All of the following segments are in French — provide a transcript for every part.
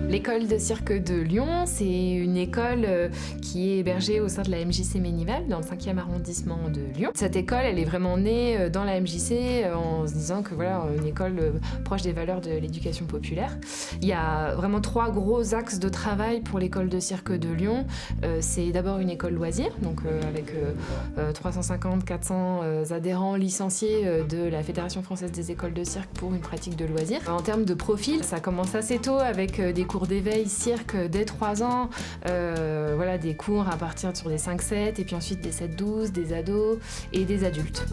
L'école de cirque de Lyon, c'est une école qui est hébergée au sein de la MJC Ménival, dans le 5e arrondissement de Lyon. Cette école, elle est vraiment née dans la MJC en se disant que voilà, une école proche des valeurs de l'éducation populaire. Il y a vraiment 3 gros axes de travail pour l'école de cirque de Lyon. C'est d'abord une école loisirs, donc avec 350-400 adhérents licenciés de la Fédération française des écoles de cirque pour une pratique de loisirs. En termes de profil, ça commence assez tôt avec des cours d'éveil cirque dès 3 ans, voilà, des cours à partir sur des 5-7 et puis ensuite des 7-12, des ados et des adultes.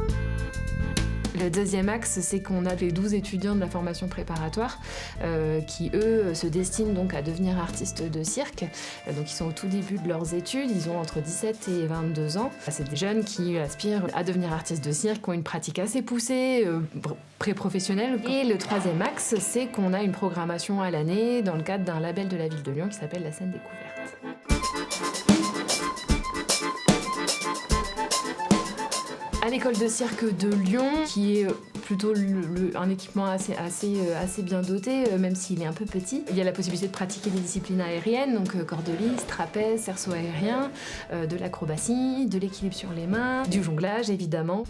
Le deuxième axe, c'est qu'on a les 12 étudiants de la formation préparatoire qui, eux, se destinent donc à devenir artistes de cirque. Donc ils sont au tout début de leurs études, ils ont entre 17 et 22 ans. C'est des jeunes qui aspirent à devenir artistes de cirque, qui ont une pratique assez poussée, pré-professionnelle. Et le troisième axe, c'est qu'on a une programmation à l'année dans le cadre d'un label de la ville de Lyon qui s'appelle la Scène Découverte. À l'école de cirque de Lyon, qui est plutôt un équipement assez bien doté, même s'il est un peu petit. Il y a la possibilité de pratiquer des disciplines aériennes, donc corde lisse, trapèze, cerceau aérien, de l'acrobatie, de l'équilibre sur les mains, du jonglage évidemment.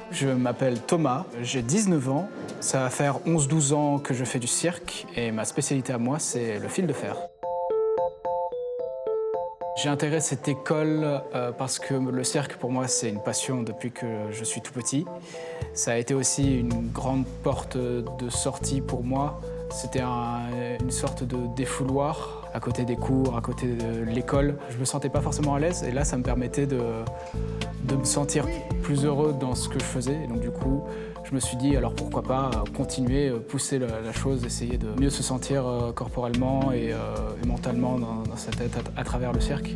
Je m'appelle Thomas, j'ai 19 ans. Ça va faire 11-12 ans que je fais du cirque et ma spécialité à moi, c'est le fil de fer. J'ai intégré cette école parce que le cirque, pour moi, c'est une passion depuis que je suis tout petit. Ça a été aussi une grande porte de sortie pour moi. C'était une sorte de défouloir à côté des cours, à côté de l'école. Je me sentais pas forcément à l'aise et là, ça me permettait de me sentir plus heureux dans ce que je faisais. Et donc du coup, je me suis dit, alors pourquoi pas continuer, pousser la chose, essayer de mieux se sentir corporellement et mentalement dans sa tête à travers le cirque.